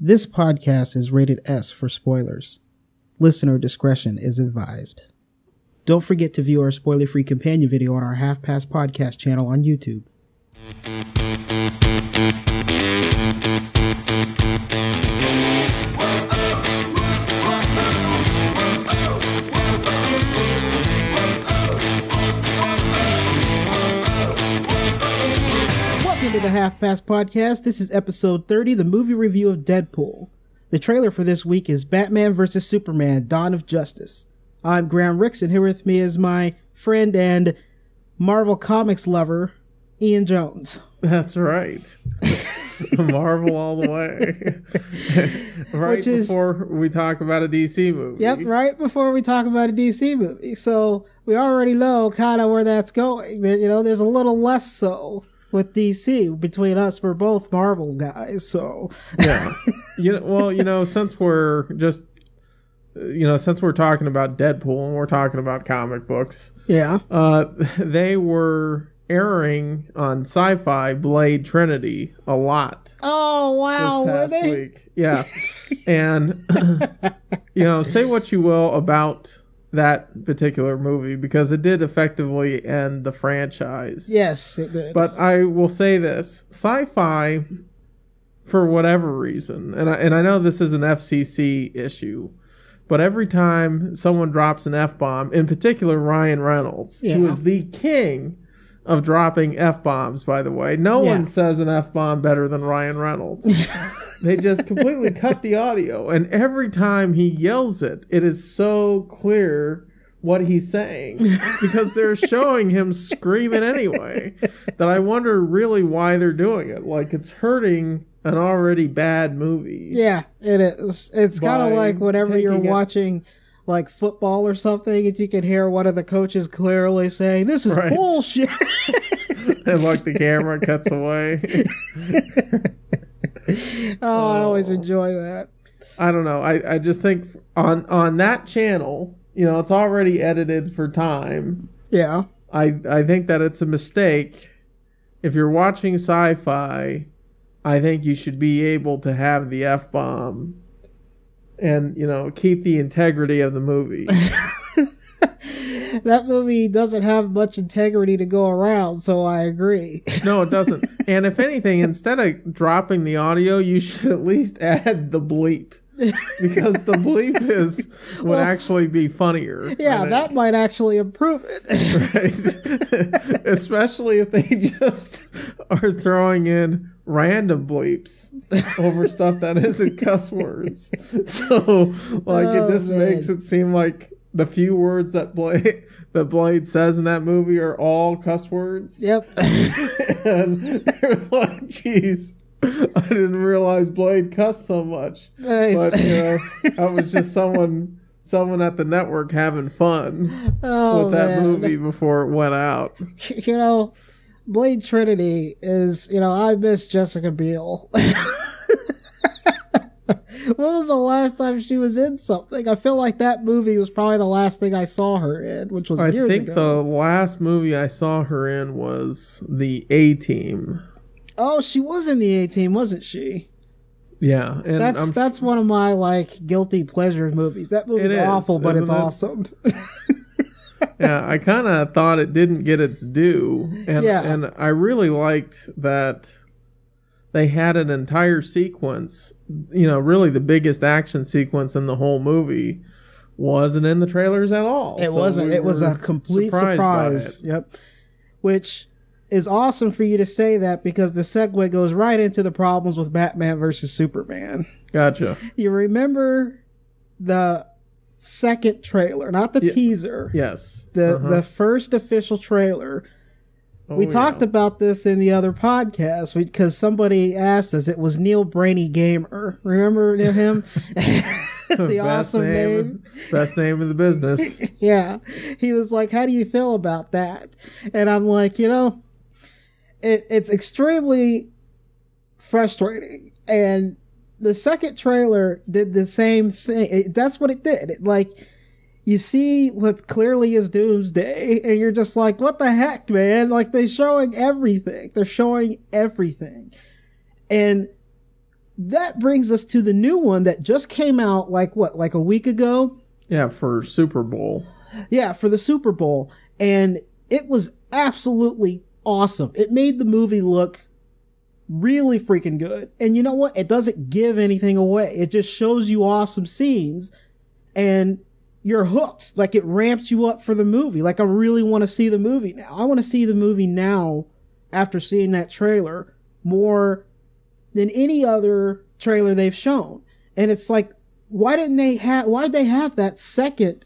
This podcast is rated S for spoilers. Listener discretion is advised. Don't forget to view our spoiler-free companion video on our Half Past Podcast channel on YouTube. Welcome to the Half Past Podcast. This is episode 30, the movie review of Deadpool. The trailer for this week is Batman vs. Superman, Dawn of Justice. I'm Graham Ricks, and here with me is my friend and Marvel Comics lover, Ian Jones. That's right. Marvel all the way. Before we talk about a DC movie. Yep, right before we talk about a DC movie. So we already know kind of where that's going. You know, there's a little less so with DC between us. We're both Marvel guys, so. Yeah. Since we're talking about Deadpool and we're talking about comic books. Yeah. They were airing on Sci-Fi Blade Trinity a lot. Oh, wow. This past week. Yeah. And, say what you will about that particular movie, because it did effectively end the franchise. Yes, it did. But I will say this. Sci-Fi, for whatever reason, and I know this is an FCC issue, but every time someone drops an F-bomb, in particular Ryan Reynolds, who is the king of dropping F-bombs, by the way. No one says an F-bomb better than Ryan Reynolds. They just completely cut the audio, and every time he yells it, it is so clear what he's saying, because they're showing him screaming anyway, that I wonder really why they're doing it. Like, it's hurting an already bad movie. Yeah, it is. It's kind of like whenever you're watching like football or something, and you can hear one of the coaches clearly saying, "This is bullshit." And like the camera cuts away. I always enjoy that. I don't know. I just think on that channel, it's already edited for time. Yeah. I think that it's a mistake. If you're watching Sci-Fi, I think you should be able to have the F-bomb and, keep the integrity of the movie. That movie doesn't have much integrity to go around, so I agree. No, it doesn't. And if anything, instead of dropping the audio, you should at least add the bleep. Because the bleep would actually be funnier. Yeah, that might actually improve it. Right. Especially if they just are throwing in random bleeps over stuff that isn't cuss words. So, it just makes it seem like the few words that Blade says in that movie are all cuss words. Yep. And they're like, geez, I didn't realize Blade cussed so much. Nice. But, that was just someone at the network having fun with that movie before it went out. Blade Trinity is, I miss Jessica Biel. When was the last time she was in something? I feel like that movie was probably the last thing I saw her in, which was years ago. I think the last movie I saw her in was The A-Team. Oh, she was in The A-Team, wasn't she? Yeah. And that's one of my, guilty pleasure movies. That movie's awful, but it's awesome. Yeah, I kind of thought it didn't get its due. And I really liked that they had an entire sequence, really the biggest action sequence in the whole movie wasn't in the trailers at all. It wasn't. It was a complete surprise. Yep. Which is awesome for you to say that, because the segue goes right into the problems with Batman versus Superman. Gotcha. You remember the second trailer, not the teaser. Yes. The first official trailer. We talked about this in the other podcast because somebody asked us. It was Neil Brainy Gamer. Remember him? The awesome name. Best name in the business. Yeah. He was like, how do you feel about that? And I'm like, it's extremely frustrating. And the second trailer did the same thing. That's what it did. You see what clearly is Doomsday, and you're just like, what the heck, man? They're showing everything. And that brings us to the new one that just came out like a week ago? Yeah, for Super Bowl. Yeah, for the Super Bowl. And it was absolutely awesome. It made the movie look really freaking good. And you know what? It doesn't give anything away. It just shows you awesome scenes and you're hooked. Like, it ramps you up for the movie. Like, I really want to see the movie now. I want to see the movie now after seeing that trailer more than any other trailer they've shown. And it's like, why'd they have that second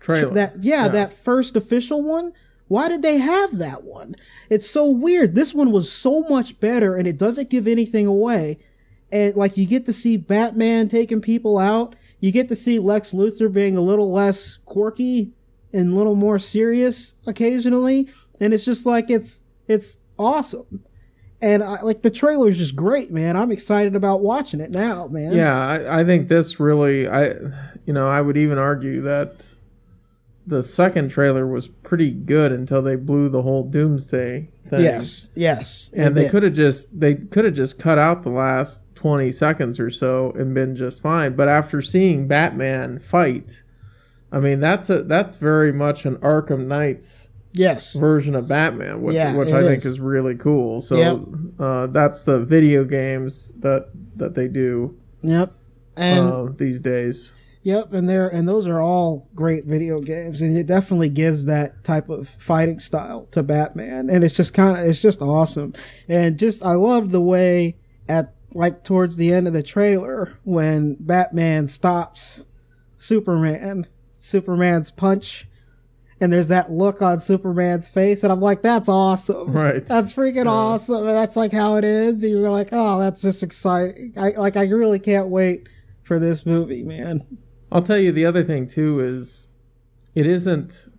trailer? That first official one? Why did they have that one? It's so weird. This one was so much better and it doesn't give anything away. And like, you get to see Batman taking people out. You get to see Lex Luthor being a little less quirky and a little more serious occasionally. And it's just like, it's awesome. And the trailer is just great, man. I'm excited about watching it now, man. Yeah, I think this really, I would even argue that the second trailer was pretty good until they blew the whole Doomsday thing. Yes. And they could have just cut out the last 20 seconds or so and been just fine. But after seeing Batman fight, I mean, that's very much an Arkham Knights version of Batman, which I think is really cool. So that's the video games that they do. Yep. And these days. Yep, and those are all great video games, and it definitely gives that type of fighting style to Batman, and it's just awesome. And I love the way towards the end of the trailer when Batman stops Superman's punch, and there's that look on Superman's face, and I'm like, that's awesome. Right. That's freaking awesome. And that's like how it ends, and you're like, oh, that's just exciting. I really can't wait for this movie, man. I'll tell you the other thing too is it isn't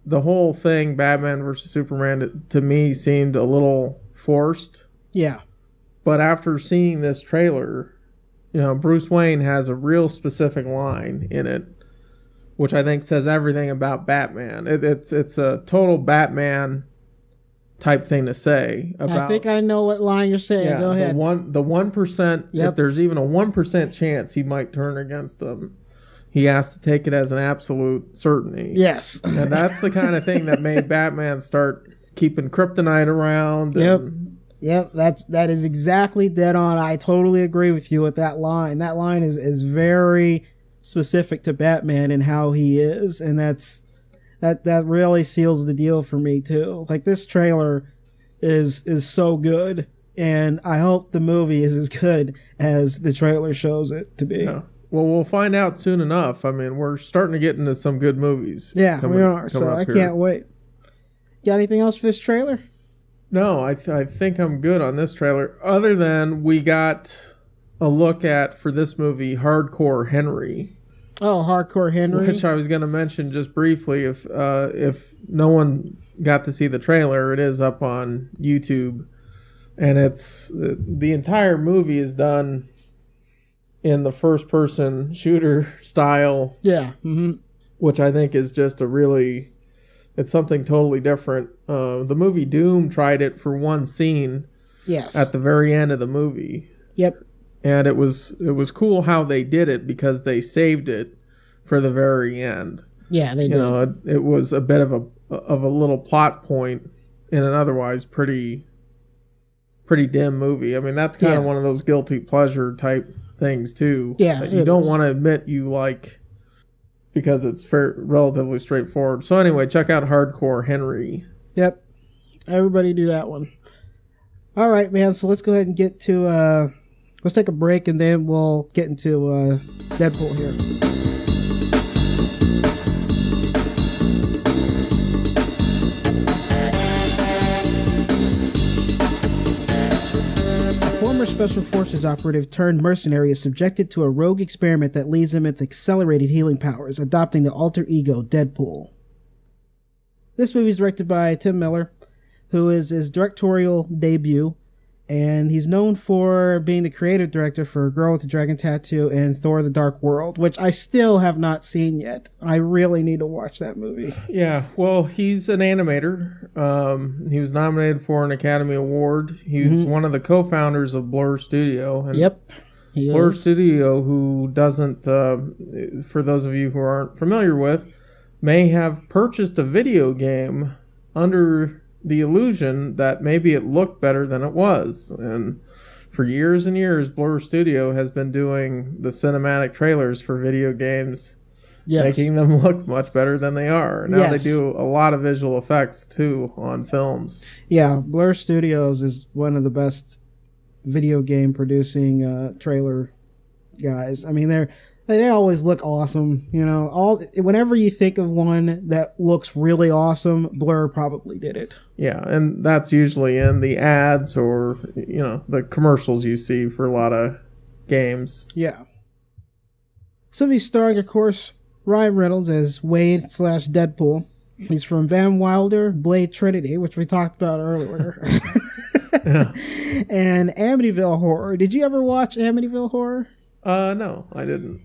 the whole thing Batman versus Superman to me seemed a little forced. Yeah. But after seeing this trailer, Bruce Wayne has a real specific line in it, which I think says everything about Batman. It's a total Batman type thing to say about. I think I know what line you're saying. Yeah, go ahead. The 1%. Yep. If there's even a 1% chance he might turn against them, he has to take it as an absolute certainty. Yes. And that's the kind of thing that made Batman start keeping kryptonite around. Yep. That is exactly dead on. I totally agree with you with that line. That line is very specific to Batman and how he is, and that really seals the deal for me too. Like, this trailer is so good, and I hope the movie is as good as the trailer shows it to be. Yeah. Well, we'll find out soon enough. I mean, we're starting to get into some good movies. Yeah, we are. So I can't wait. Got anything else for this trailer? No, I think I'm good on this trailer. Other than we got a look at, for this movie, Hardcore Henry. Oh, Hardcore Henry. Which I was going to mention just briefly. If no one got to see the trailer, it is up on YouTube. And it's the entire movie is done in the first-person shooter style. Yeah. Mm-hmm. Which I think is just it's something totally different. The movie Doom tried it for one scene. Yes. At the very end of the movie. Yep. And it was cool how they did it because they saved it for the very end. Yeah, they did. It was a bit of a little plot point in an otherwise pretty dim movie. I mean, that's kind of one of those guilty pleasure type things too. Yeah, that you don't want to admit you like because it's relatively straightforward. So anyway, check out Hardcore Henry. Yep. Everybody do that one. All right, man. So let's go ahead and get to let's take a break and then we'll get into Deadpool here. Special Forces operative turned mercenary is subjected to a rogue experiment that leaves him with accelerated healing powers, adopting the alter ego Deadpool. This movie is directed by Tim Miller, who is his directorial debut, And he's known for being the creative director for Girl with the Dragon Tattoo and Thor the Dark World, which I still have not seen yet. I really need to watch that movie. Yeah, well, he's an animator. He was nominated for an Academy Award. He's one of the co-founders of Blur Studio. And Yep. Blur Studio, who doesn't, for those of you who aren't familiar with, may have purchased a video game under the illusion that maybe it looked better than it was. And for years and years, Blur Studio has been doing the cinematic trailers for video games, making them look much better than they are. Now they do a lot of visual effects, too, on films. Yeah, Blur Studios is one of the best video game producing trailer guys. I mean, they always look awesome. You know, whenever you think of one that looks really awesome, Blur probably did it. Yeah, and that's usually in the ads or, you know, the commercials you see for a lot of games. Yeah. So he's starring, of course, Ryan Reynolds as Wade/Deadpool. He's from Van Wilder, Blade Trinity, which we talked about earlier. Yeah. And Amityville Horror. Did you ever watch Amityville Horror? No, I didn't.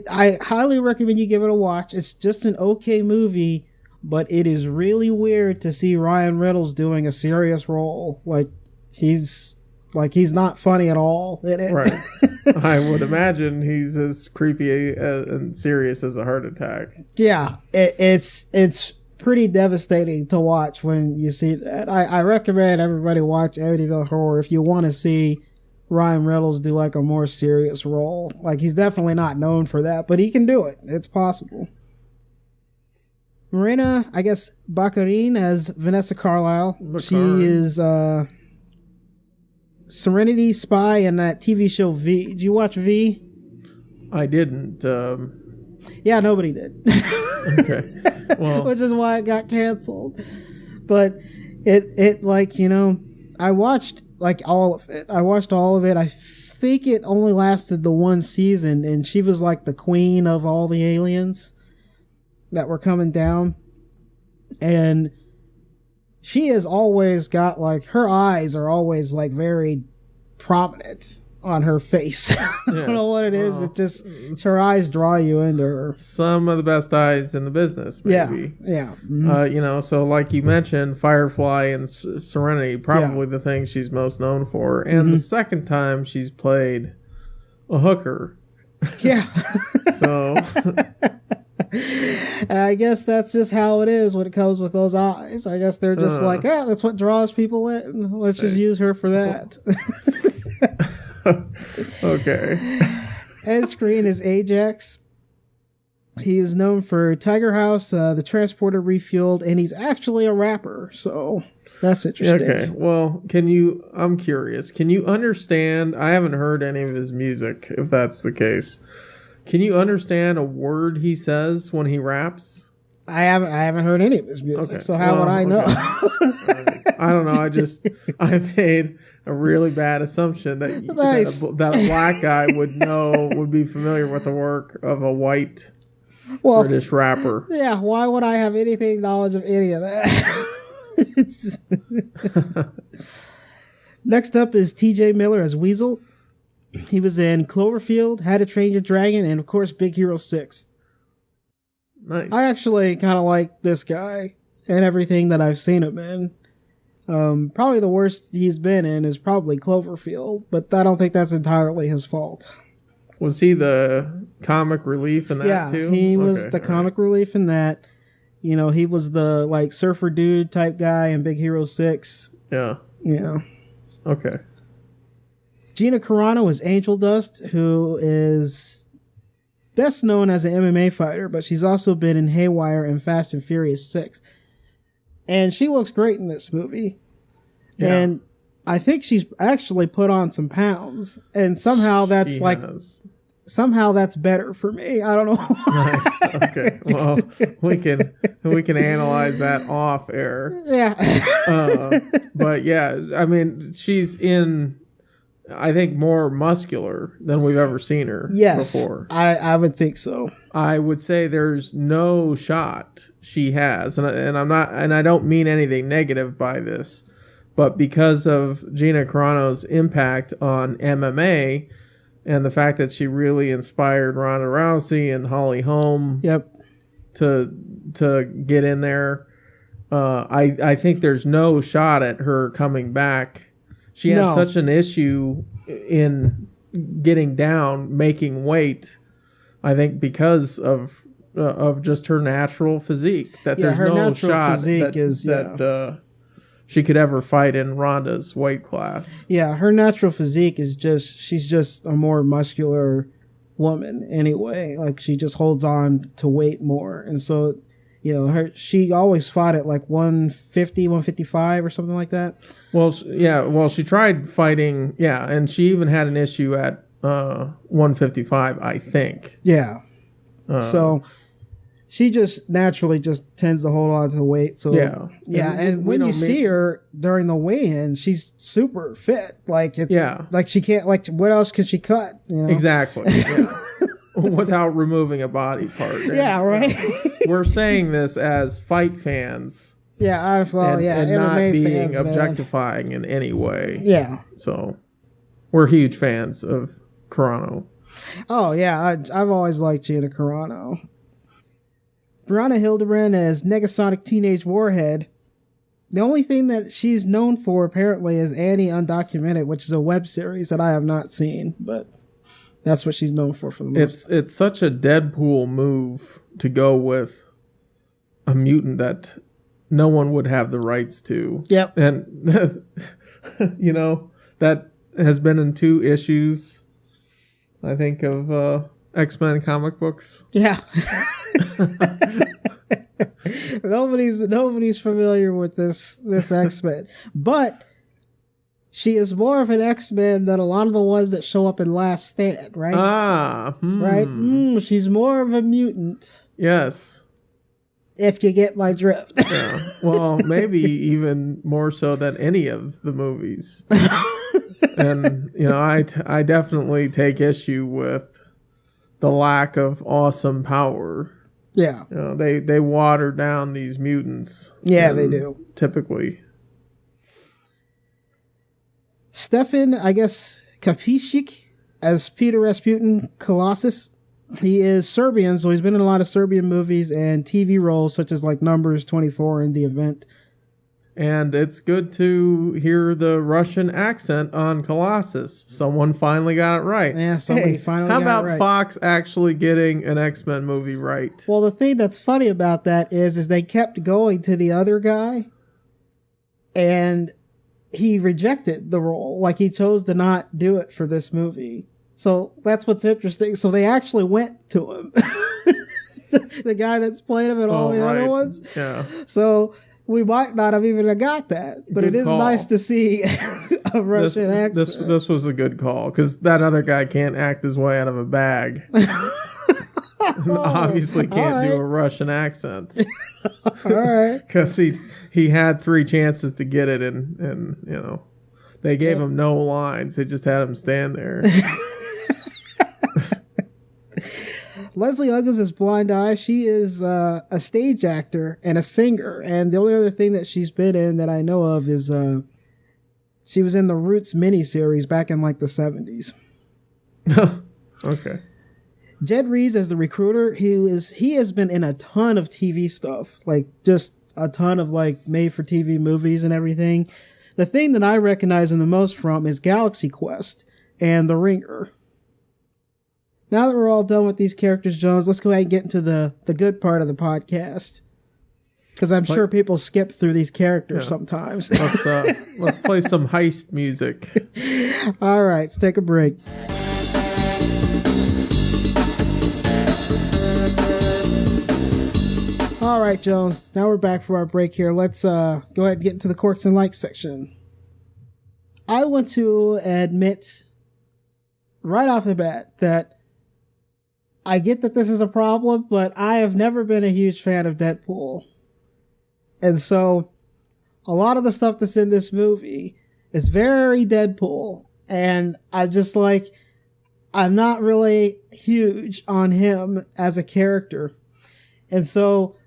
I highly recommend you give it a watch. It's just an okay movie, but it is really weird to see Ryan Reynolds doing a serious role. He's not funny at all in it. Right. I would imagine he's as creepy and serious as a heart attack. Yeah, it's pretty devastating to watch when you see that. I recommend everybody watch Amityville Horror if you want to see Ryan Reynolds do like a more serious role. Like, he's definitely not known for that, but he can do it. It's possible. Marina, I guess, Baccarin as Vanessa Carlyle. She is Serenity Spy in that TV show V. Did you watch V? I didn't. Yeah, nobody did. Okay. Well, which is why it got canceled. But it like, you know, I watched like all of it. I think it only lasted the one season, and she was like the queen of all the aliens that were coming down. And she has always got like, her eyes are always like very prominent on her face. I don't know what it is. It just, her eyes draw you into her. Some of the best eyes in the business, maybe. Yeah. Mm-hmm. You know, so like you mentioned, Firefly and Serenity, probably the thing she's most known for. And the second time she's played a hooker. Yeah. So I guess that's just how it is when it comes with those eyes. I guess they're just like, that's what draws people in. Let's just use her for that. Okay. Ed Screen is Ajax. He is known for Tiger House, The Transporter Refueled, and he's actually a rapper, so that's interesting. Okay, well, I'm curious, can you understand, I haven't heard any of his music, if that's the case. Can you understand a word he says when he raps? I haven't heard any of his music, so how would I know? I don't know, I made a really bad assumption that a black guy would be familiar with the work of a white British rapper. Yeah, why would I have anything knowledge of any of that? Next up is TJ Miller as Weasel. He was in Cloverfield, How to Train Your Dragon, and of course Big Hero 6. Nice. I actually kind of like this guy and everything that I've seen him in. Probably the worst he's been in is probably Cloverfield, but I don't think that's entirely his fault. Was he the comic relief in that too? Yeah, he was the comic relief in that. You know, he was the like surfer dude type guy in Big Hero 6. Yeah. Yeah. Okay. Gina Carano is Angel Dust, who is best known as an MMA fighter, but she's also been in Haywire and Fast and Furious 6. And she looks great in this movie. Yeah. And I think she's actually put on some pounds. And somehow that's somehow that's better for me. I don't know. Nice. Okay. Well, we can analyze that off air. Yeah. But yeah, I mean, she's in, I think, more muscular than we've ever seen her before. I would think so. I would say there's no shot she has, and I don't mean anything negative by this, But because of Gina Carano's impact on MMA and the fact that she really inspired Ronda Rousey and Holly Holm to get in there, I think there's no shot at her coming back. She had such an issue in getting down, making weight, I think because of just her natural physique. That there's no shot that she could ever fight in Ronda's weight class. Yeah, her natural physique is she's just a more muscular woman anyway. Like, she just holds on to weight more. And so, she always fought at like 150, 155 or something like that. Well, she tried fighting, and she even had an issue at 155, I think. Yeah. So she just naturally just tends to hold on to weight. So and when you see her during the weigh-in, she's super fit. Like, it's like she can't, like, what else could she cut? Exactly. Yeah. Without removing a body part. And, right. We're saying this as fight fans. Yeah, and not being fans, objectifying in any way. Yeah. So we're huge fans of Carano. Oh yeah, I've always liked Gina Carano. Brianna Hildebrand as Negasonic Teenage Warhead. The only thing that she's known for apparently is Annie Undocumented, which is a web series that I have not seen, but that's what she's known for the most. It's such a Deadpool move to go with a mutant that no one would have the rights to. Yep. And that has been in 2 issues, I think, of X-Men comic books. Yeah. Nobody's familiar with this X-Men, but she is more of an X-Men than a lot of the ones that show up in Last Stand, right? Right? She's more of a mutant. Yes. If you get my drift. Yeah. Well, maybe even more so than any of the movies. And, I definitely take issue with the lack of awesome power. Yeah. They water down these mutants. Yeah, they do. Typically. Stefan, I guess, Kapicic as Peter Rasputin Colossus. He is Serbian, so he's been in a lot of Serbian movies and TV roles such as like Numbers 24 and The Event. And it's good to hear the Russian accent on Colossus. Someone finally got it right. Yeah, somebody finally got it right. How about Fox actually getting an X-Men movie right? Well, the thing that's funny about that is they kept going to the other guy, and he rejected the role. Like, he chose to not do it for this movie. So that's what's interesting. So they actually went to him. the guy that's played him in all the other ones. Yeah. So we might not have even got that, but good it is call. Nice to see a Russian accent. This was a good call, because that other guy can't act his way out of a bag. Obviously can't do a Russian accent. All right. Because he had 3 chances to get it, and they gave him no lines. They just had him stand there. Leslie Uggams is Blind Eye. She is a stage actor and a singer. And the only other thing that she's been in that I know of is she was in the Roots miniseries back in like the 70s. Okay. Jed Reeves as the recruiter. He has been in a ton of TV stuff. Like, just a ton of like made for TV movies and everything. The thing that I recognize him the most from is Galaxy Quest and The Ringer. Now that we're all done with these characters, Jones, let's go ahead and get into the good part of the podcast. Because I'm sure people skip through these characters sometimes. Let's play some heist music. All right, let's take a break. All right, Jones, now we're back for our break here. Let's go ahead and get into the quirks and likes section. I want to admit right off the bat that I get that this is a problem, but I have never been a huge fan of Deadpool. And so a lot of the stuff that's in this movie is very Deadpool. And I'm just like, I'm not really huge on him as a character. And so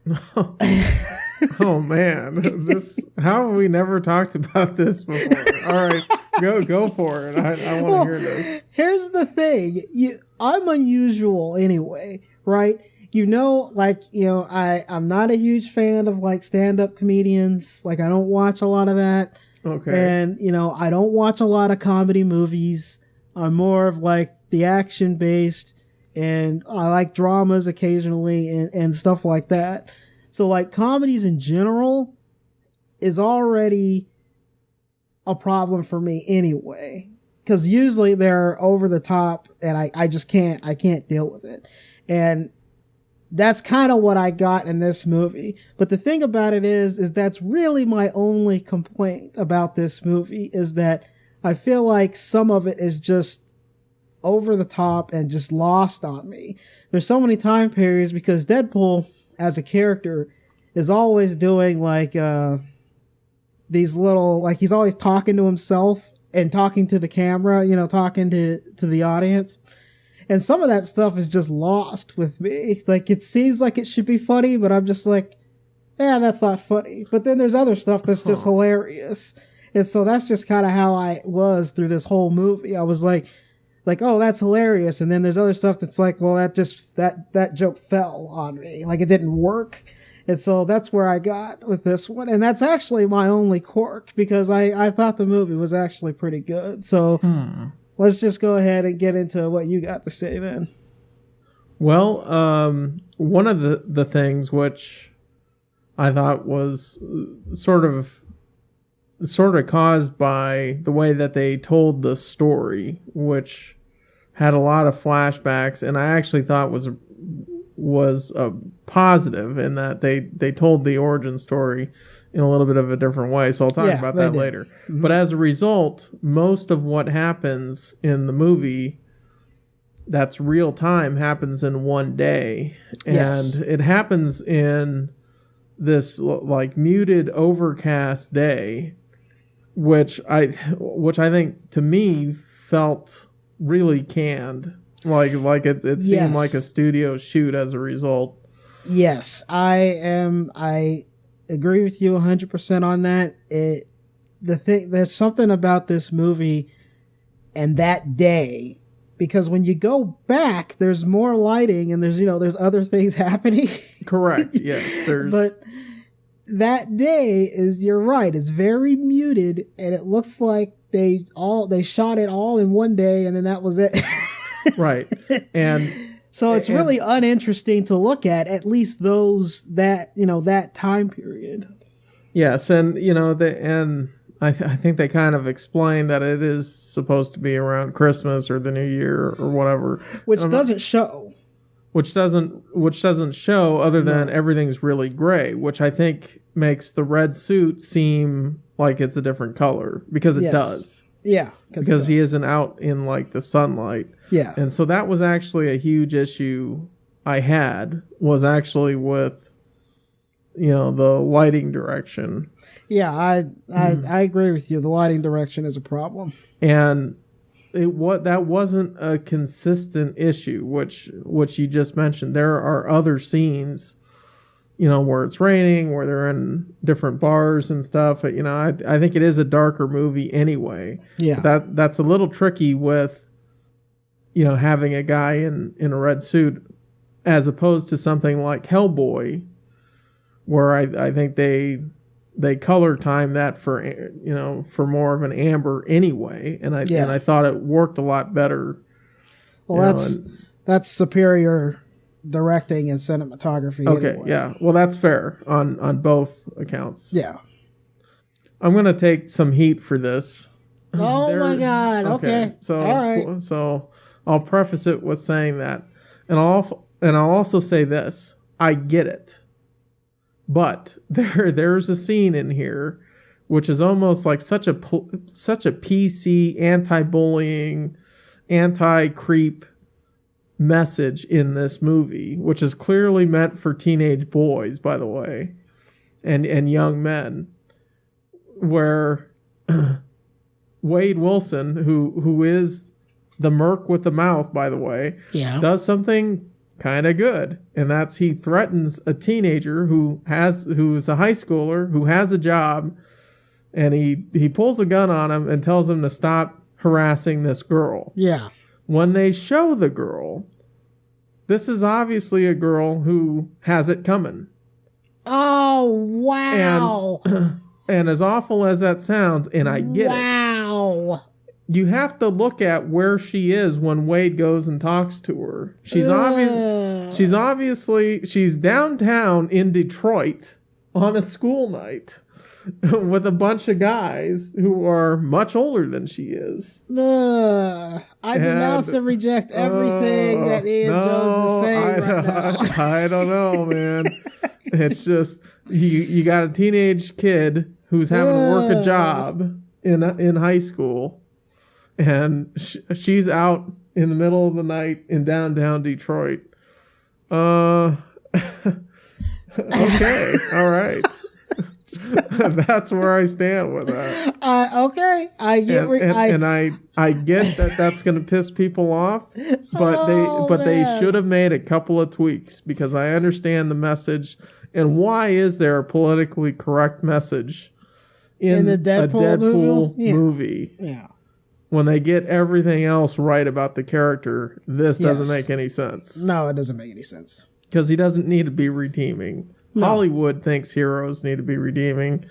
Oh man, how have we never talked about this before? All right, go for it. I want to hear this. Here's the thing. I'm unusual anyway, right? I'm not a huge fan of like stand-up comedians. Like I don't watch a lot of that. Okay. And, I don't watch a lot of comedy movies. I'm more of like the action based, and I like dramas occasionally and stuff like that. So like comedies in general is already a problem for me anyway. Cause usually they're over the top and I can't deal with it. And that's kind of what I got in this movie. But the thing about it is that's really my only complaint about this movie, is that I feel like some of it is just over the top and just lost on me. There's so many time periods, because Deadpool as a character is always doing like these little, like he's always talking to himself and talking to the camera, talking to the audience. And some of that stuff is just lost with me. Like, it seems like it should be funny, but I'm just like, that's not funny. But then there's other stuff that's just hilarious. And so that's just kind of how I was through this whole movie. I was like, oh, that's hilarious. And then there's other stuff that's like, well, that joke fell on me. Like, it didn't work. And so that's where I got with this one. And that's actually my only quirk, because I thought the movie was actually pretty good. So... Let's just go ahead and get into what you got to say then. Well, one of the things which I thought was sort of caused by the way that they told the story, which had a lot of flashbacks, and I actually thought was a positive in that they told the origin story in a little bit of a different way. So I'll talk about that later. Mm-hmm. But as a result, most of what happens in the movie that's real time happens in one day. And it happens in this like muted, overcast day, which I think to me felt really canned. Like it seemed like a studio shoot as a result. Yes, I agree with you 100% on that. There's something about this movie and that day, because when you go back, there's more lighting and there's other things happening. Correct. Yes. But that day you're right, it's very muted, and it looks like they shot it all in one day, and then that was it. Right. And so it's really uninteresting to look at least that time period. Yes, and I think they kind of explain that it is supposed to be around Christmas or the New Year or whatever, which doesn't show. Which doesn't show, other than everything's really gray, which I think makes the red suit seem like it's a different color, because it does. Yeah, because he isn't out in like the sunlight. Yeah. And so that was actually a huge issue I had, was actually with, the lighting direction. Yeah, I agree with you. The lighting direction is a problem. And that wasn't a consistent issue, which you just mentioned. There are other scenes, where it's raining, where they're in different bars and stuff. I think it is a darker movie anyway. Yeah. That's a little tricky with, having a guy in a red suit, as opposed to something like Hellboy, where I think they color time that for more of an amber anyway, and I thought it worked a lot better. Well, that's superior directing and cinematography. Okay, anyway. Yeah. Well, that's fair on both accounts. Yeah. I'm gonna take some heat for this. Oh my God. Okay. So all right. So I'll preface it with saying that, and I'll also say this: I get it, but there's a scene in here which is almost like such a PC anti-bullying, anti-creep message in this movie, which is clearly meant for teenage boys, by the way, and young men, where Wade Wilson, who is the merc with the mouth, by the way, does something kind of good, and that's he threatens a teenager who's a high schooler who has a job, and he pulls a gun on him and tells him to stop harassing this girl. Yeah. When they show the girl, this is obviously a girl who has it coming. Oh, wow. And as awful as that sounds, and I get it. Wow. You have to look at where she is when Wade goes and talks to her. She's downtown in Detroit on a school night with a bunch of guys who are much older than she is. I denounce and reject everything that Ian Jones is saying right now. I don't know, man. It's just you got a teenage kid who's having to work a job in high school. And she's out in the middle of the night in downtown Detroit. Okay, all right. That's where I stand with that. Okay, I get. I get that that's going to piss people off, but they should have made a couple of tweaks, because I understand the message. And why is there a politically correct message in the Deadpool movie? Yeah. When they get everything else right about the character, this doesn't make any sense. No, it doesn't make any sense. Because he doesn't need to be redeeming. No. Hollywood thinks heroes need to be redeeming.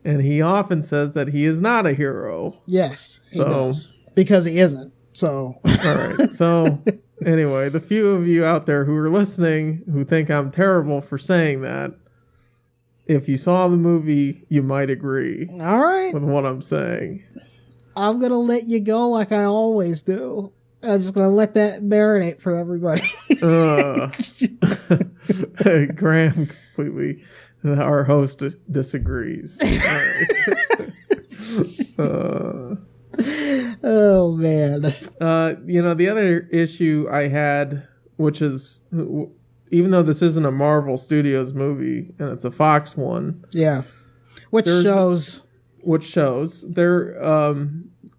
And he often says that he is not a hero. Yes, he does. Because he isn't. So. All right. So, anyway, the few of you out there who are listening who think I'm terrible for saying that, if you saw the movie, you might agree. All right. With what I'm saying. I'm going to let you go like I always do. I'm just going to let that marinate for everybody. Graham completely, our host, disagrees. Oh, man. The other issue I had, which is, even though this isn't a Marvel Studios movie, and it's a Fox one. Yeah. Which shows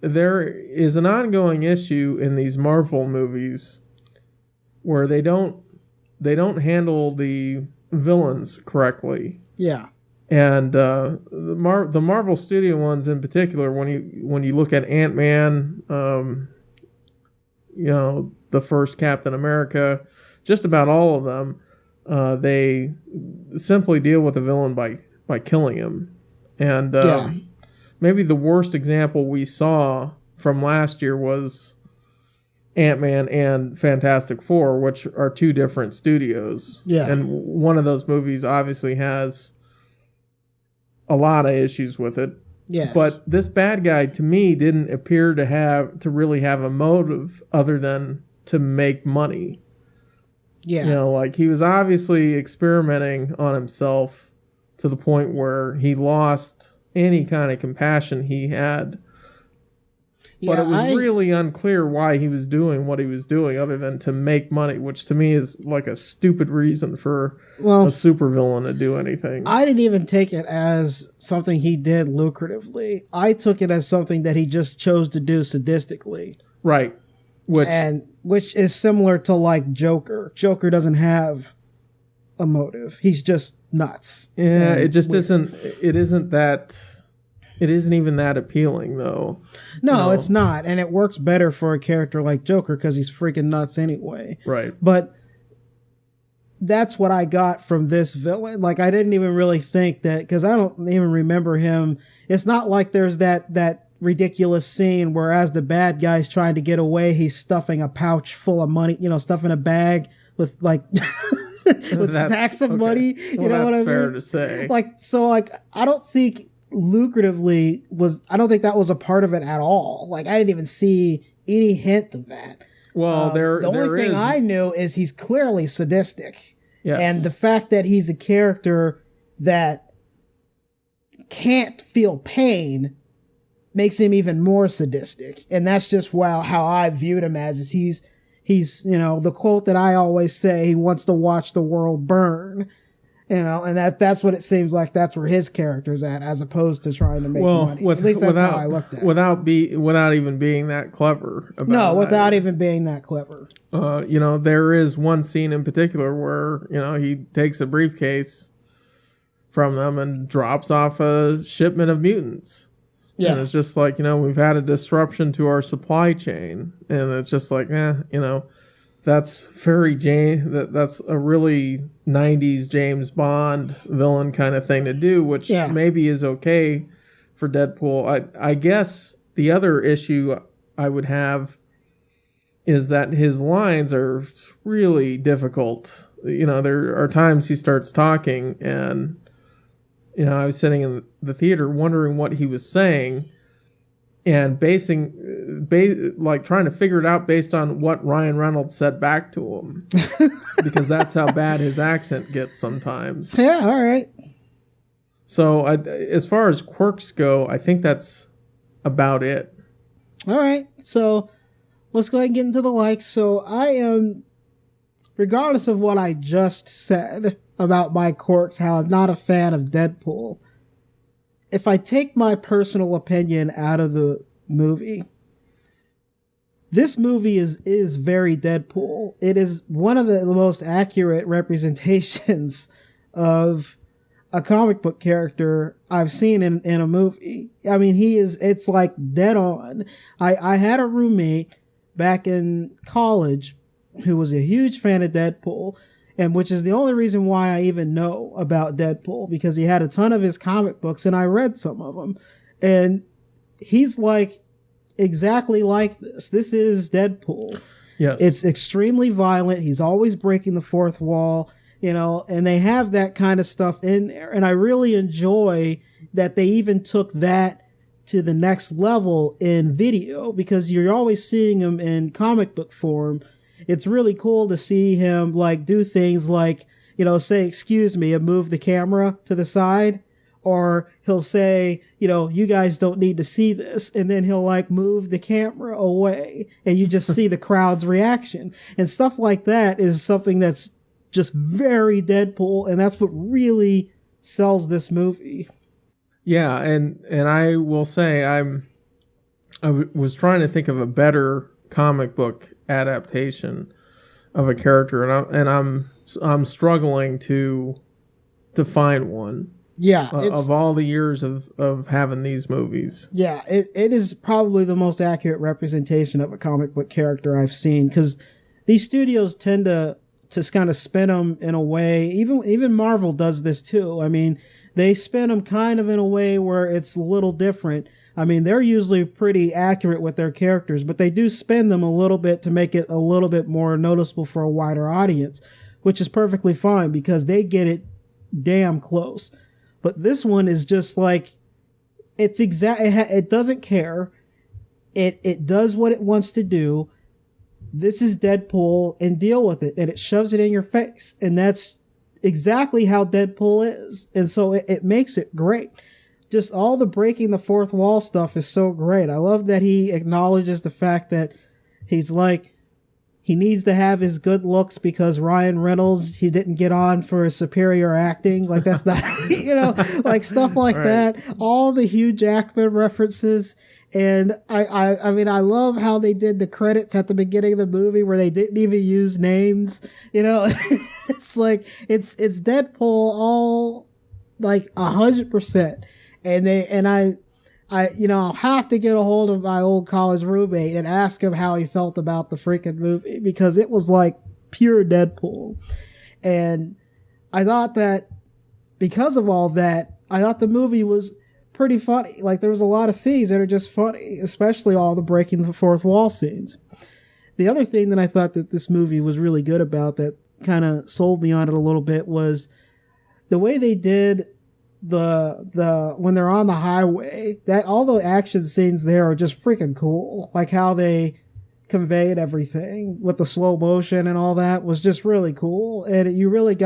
there is an ongoing issue in these Marvel movies where they don't handle the villains correctly. Yeah. And the Marvel Studio ones in particular, when you look at Ant-Man, the first Captain America, just about all of them, they simply deal with the villain by killing him. And maybe the worst example we saw from last year was Ant-Man and Fantastic Four, which are two different studios. Yeah. And one of those movies obviously has a lot of issues with it. Yes. But this bad guy, to me, didn't appear to really have a motive other than to make money. Yeah. He was obviously experimenting on himself to the point where he lost any kind of compassion he had. But it was really unclear why he was doing what he was doing other than to make money, which to me is like a stupid reason for a supervillain to do anything. I didn't even take it as something he did lucratively. I took it as something that he just chose to do sadistically. Right. Which is similar to like Joker. Joker doesn't have a motive. He's just nuts. Yeah, it just isn't. It isn't that. It isn't even that appealing, though. No, it's not, and it works better for a character like Joker because he's freaking nuts anyway. Right. But that's what I got from this villain. Like, I didn't even really think that, because I don't even remember him. It's not like there's that ridiculous scene where, as the bad guy's trying to get away, he's stuffing a pouch full of money. Stuffing a bag with like. with stacks of money. You know what I mean? That's fair to say. I don't think lucratively I don't think that was a part of it at all. Like, I didn't even see any hint of that. Well, the only thing I knew is he's clearly sadistic. Yes. And the fact that he's a character that can't feel pain makes him even more sadistic. And that's just how I viewed him as, is he's the quote that I always say, he wants to watch the world burn. And that's what it seems like. That's where his character's at, as opposed to trying to make money. At least that's how I looked at it. Without even being that clever about it. No, without even being that clever. There is one scene in particular where, he takes a briefcase from them and drops off a shipment of mutants. Yeah. And it's just like, we've had a disruption to our supply chain. And it's just like, that's that's a really 90s James Bond villain kind of thing to do, which maybe is okay for Deadpool. I guess the other issue I would have is that his lines are really difficult. There are times he starts talking and, I was sitting in the theater wondering what he was saying and trying to figure it out based on what Ryan Reynolds said back to him. Because that's how bad his accent gets sometimes. Yeah, all right. So as far as quirks go, I think that's about it. All right. So let's go ahead and get into the likes. So I am, regardless of what I just said about my quirks, how I'm not a fan of Deadpool, if I take my personal opinion out of the movie, this movie is very Deadpool. It is one of the most accurate representations of a comic book character I've seen in a movie. I mean, it's like dead on. I had a roommate back in college who was a huge fan of Deadpool, and which is the only reason why I even know about Deadpool, because he had a ton of his comic books and I read some of them. And he's like exactly like this. This is Deadpool. Yes. It's extremely violent. He's always breaking the fourth wall, and they have that kind of stuff in there. And I really enjoy that they even took that to the next level in video, because you're always seeing him in comic book form. It's really cool to see him do things like, say, excuse me, and move the camera to the side. Or he'll say, you guys don't need to see this. And then he'll move the camera away and you just see the crowd's reaction. And stuff like that is something that's just very Deadpool. And that's what really sells this movie. Yeah. And I will say I was trying to think of a better comic book adaptation of a character, and I'm struggling to find one. Yeah, of all the years of having these movies. Yeah, it is probably the most accurate representation of a comic book character I've seen, because these studios tend to kind of spin them in a way. Even Marvel does this too. I mean, they spin them kind of in a way where it's a little different. I mean, they're usually pretty accurate with their characters, but they do spin them a little bit to make it a little bit more noticeable for a wider audience, which is perfectly fine because they get it damn close. But this one is just it's it doesn't care. It does what it wants to do. This is Deadpool, and deal with it. And it shoves it in your face. And that's exactly how Deadpool is. And so it makes it great. Just all the breaking the fourth wall stuff is so great. I love that he acknowledges the fact that he's he needs to have his good looks because Ryan Reynolds, he didn't get on for his superior acting. That's not, stuff like right. That. All the Hugh Jackman references. And I mean, I love how they did the credits at the beginning of the movie where they didn't even use names. It's it's Deadpool all 100%. I'll have to get a hold of my old college roommate and ask him how he felt about the freaking movie, because it was pure Deadpool. And I thought that because of all that, I thought the movie was pretty funny. There was a lot of scenes that are just funny, especially all the breaking the fourth wall scenes. The other thing that I thought that this movie was really good about that kind of sold me on it a little bit was the way they did the when they're on the highway, that all the action scenes there are just freaking cool. How they conveyed everything with the slow motion and all that was just really cool. And you really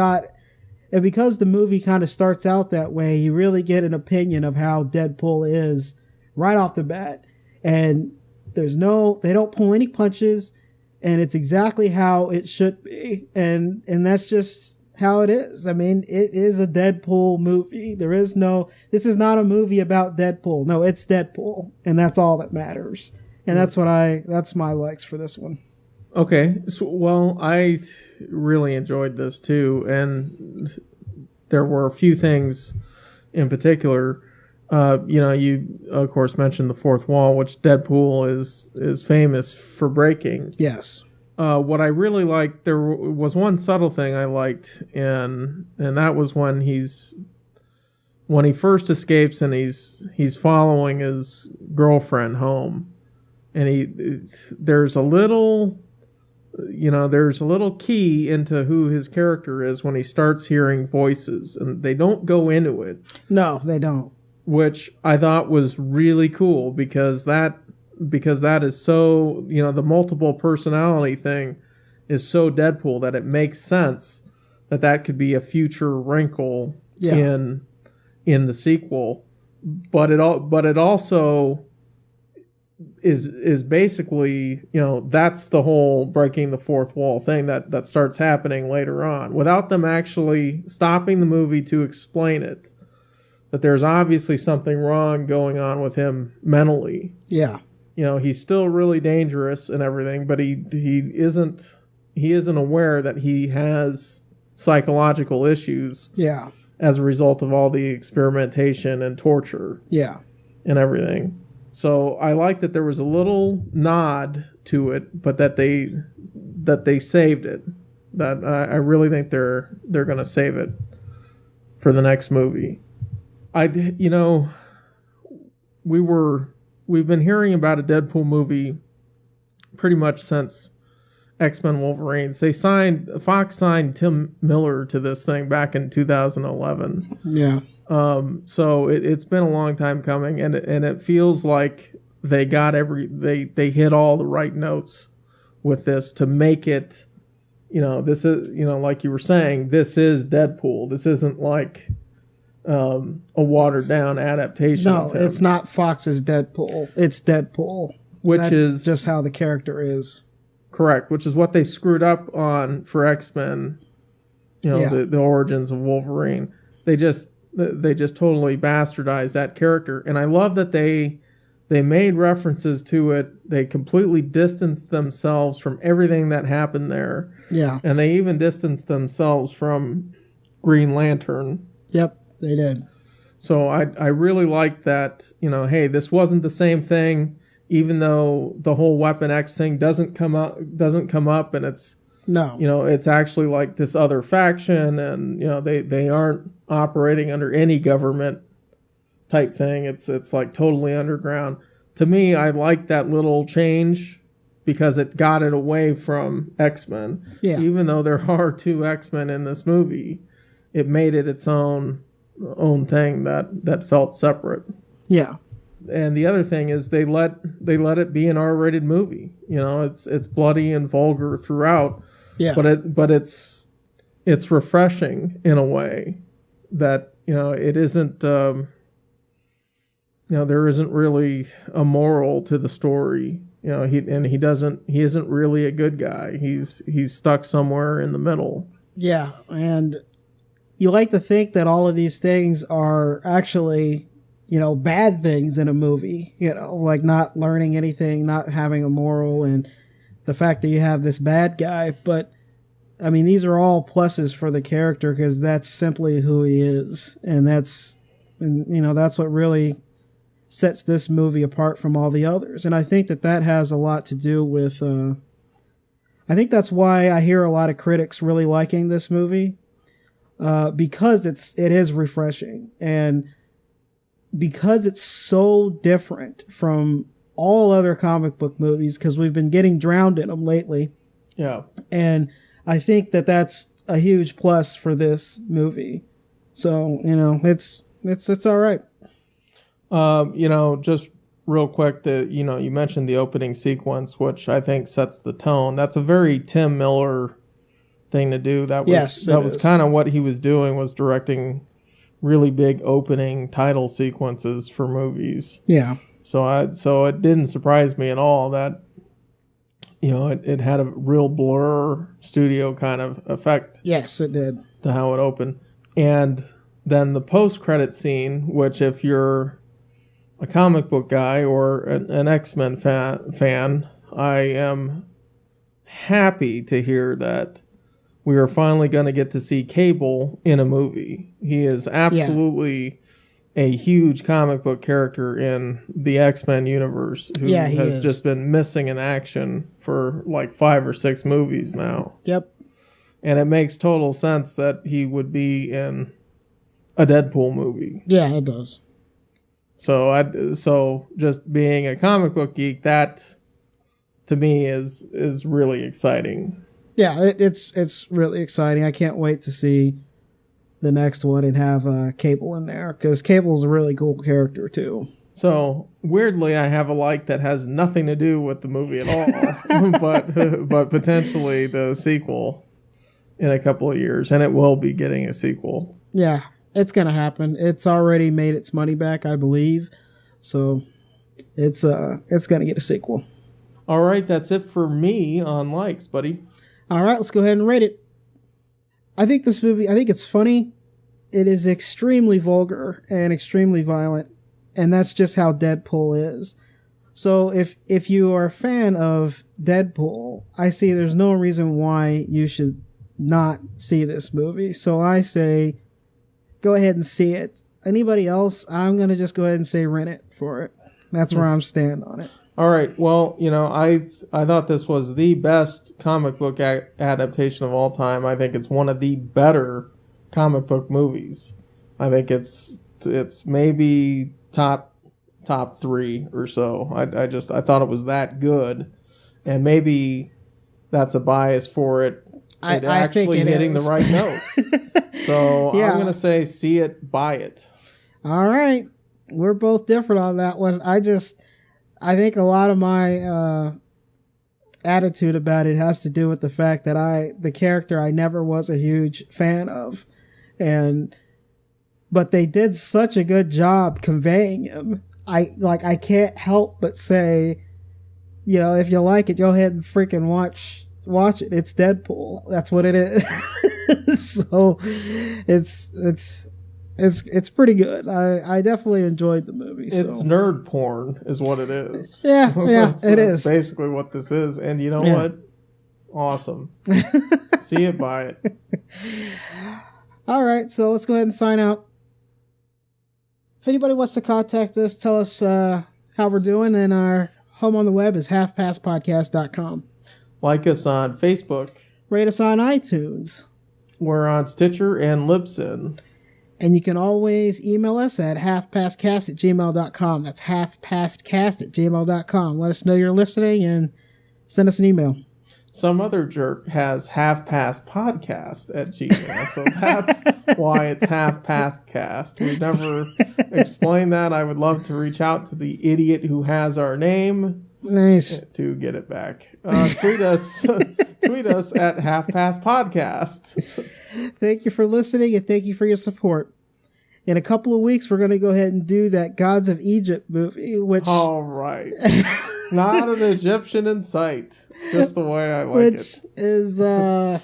and because the movie kind of starts out that way, you really get an opinion of how Deadpool is right off the bat. And they don't pull any punches, and it's exactly how it should be. And that's just, how it is. I mean, it is a Deadpool movie. This is not a movie about Deadpool. No, it's Deadpool, and that's all that matters. And that's my likes for this one. Okay, so, well, I really enjoyed this too, and there were a few things in particular. You of course mentioned the fourth wall, which Deadpool is famous for breaking. Yes. What I really liked, there was one subtle thing I liked, and that was when he first escapes and he's following his girlfriend home, and there's a little key into who his character is when he starts hearing voices, and they don't go into it. No, they don't. Which I thought was really cool because that is so, the multiple personality thing is so Deadpool that it makes sense that could be a future wrinkle in the sequel. But it also is basically, that's the whole breaking the fourth wall thing that starts happening later on without them actually stopping the movie to explain it. That there's obviously something wrong going on with him mentally. Yeah. He's still really dangerous and everything, but he isn't aware that he has psychological issues. Yeah. As a result of all the experimentation and torture. Yeah. And everything. So I like that there was a little nod to it, but that they saved it. That I really think they're going to save it for the next movie. We've been hearing about a Deadpool movie pretty much since X-Men Wolverines. Fox signed Tim Miller to this thing back in 2011. Yeah. So it's been a long time coming, and it feels like they they hit all the right notes with this to make it, this is, like you were saying, this is Deadpool. This isn't like a watered down adaptation. No, it's not Fox's Deadpool. It's Deadpool. That's is just how the character is. Correct, which is what they screwed up on for X-Men. The origins of Wolverine. They just totally bastardized that character, and I love that they made references to it. They completely distanced themselves from everything that happened there. Yeah, and they even distanced themselves from Green Lantern. Yep. They did. So I really like that, hey, this wasn't the same thing, even though the whole Weapon X thing doesn't come up, and it's it's actually like this other faction, and they aren't operating under any government type thing. It's like totally underground. To me, I like that little change because it got it away from X-Men. Yeah. Even though there are two X-Men in this movie, it made it its own thing that felt separate. Yeah. And the other thing is they let it be an R-rated movie. It's bloody and vulgar throughout. Yeah. But it's refreshing in a way that it isn't. There isn't really a moral to the story. He isn't really a good guy. He's stuck somewhere in the middle. Yeah, and you like to think that all of these things are actually, bad things in a movie, like not learning anything, not having a moral, and the fact that you have this bad guy. But, I mean, these are all pluses for the character because that's simply who he is. And that's what really sets this movie apart from all the others. And I think that has a lot to do with, I think that's why I hear a lot of critics really liking this movie. Because it is refreshing, and because it's so different from all other comic book movies, because we've been getting drowned in them lately. Yeah. And I think that's a huge plus for this movie. So, it's all right. Just real quick, you mentioned the opening sequence, which I think sets the tone. That's a very Tim Miller thing to do. That was kind of what he was doing, was directing really big opening title sequences for movies. Yeah. So it didn't surprise me at all that it had a real blur studio kind of effect. Yes, it did. to how it opened. And then the post-credit scene, which if you're a comic book guy or an X-Men fan, I am happy to hear that we are finally going to get to see Cable in a movie. He is absolutely a huge comic book character in the X-Men universe who has just been missing in action for like 5 or 6 movies now. Yep. And it makes total sense that he would be in a Deadpool movie. Yeah, it does. So just being a comic book geek, that to me is really exciting. Yeah, it's really exciting. I can't wait to see the next one and have Cable in there, because Cable's a really cool character too. So weirdly, I have a like that has nothing to do with the movie at all, but potentially the sequel in a couple of years, and it will be getting a sequel. Yeah, it's gonna happen. It's already made its money back, I believe, so it's gonna get a sequel. All right, that's it for me on likes, buddy. All right, let's go ahead and rate it. I think this movie, it's funny. It is extremely vulgar and extremely violent, and that's just how Deadpool is. So if you are a fan of Deadpool, I see there's no reason why you should not see this movie. So I say, go ahead and see it. Anybody else, I'm going to just go ahead and say rent it for it. That's where I'm standing on it. All right. Well, I thought this was the best comic book adaptation of all time. I think it's one of the better comic book movies. I think it's maybe top 3 or so. I thought it was that good, and maybe that's a bias for it. I think it hitting is. The right note. So yeah. I'm gonna say see it, buy it. All right, we're both different on that one. I think a lot of my attitude about it has to do with the fact that the character I never was a huge fan of, but they did such a good job conveying him. I can't help but say, if you like it, go ahead and freaking watch it. It's Deadpool. That's what it is. So it's pretty good. I definitely enjoyed the movie. It's nerd porn is what it is. Yeah, it is. Basically what this is. And you know what? Awesome. See it, buy it. All right, so let's go ahead and sign out. If anybody wants to contact us, tell us how we're doing, and our home on the web is halfpasspodcast.com. Like us on Facebook. Rate us on iTunes. We're on Stitcher and Libsyn. And you can always email us at halfpastcast@gmail.com. That's halfpastcast@gmail.com. Let us know you're listening and send us an email. Some other jerk has halfpastpodcast@gmail, so that's why it's halfpastcast. We've never explained that. I would love to reach out to the idiot who has our name. Nice. To get it back. Tweet us at halfpastpodcast. Thank you for listening, and thank you for your support. In a couple of weeks, we're going to go ahead and do that Gods of Egypt movie, which... All right. Not an Egyptian in sight. Just the way I like it. Which is, I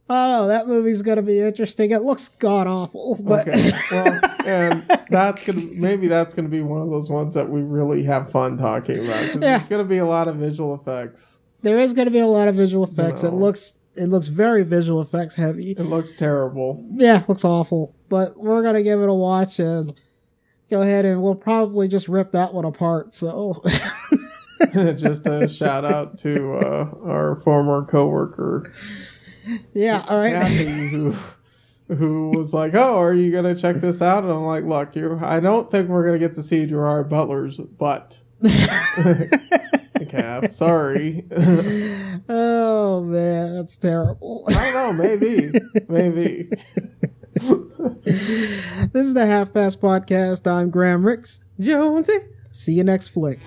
don't know, that movie's going to be interesting. It looks god-awful, but... Okay, well, and that's gonna be one of those ones that we really have fun talking about. Because there's going to be a lot of visual effects. There is going to be a lot of visual effects. It looks very visual effects heavy. It looks terrible. Yeah, it looks awful. But we're going to give it a watch and go ahead, and we'll probably just rip that one apart. So, just a shout out to our former coworker. Yeah, all right. Kathy, who was like, "Oh, are you gonna check this out?" And I'm like, "Look, I don't think we're gonna get to see Gerard Butler's butt." Kath, sorry. Oh man, that's terrible. I don't know, maybe. This is the Half Past Podcast. I'm Graham Ricks. Jonesy. See you next flick.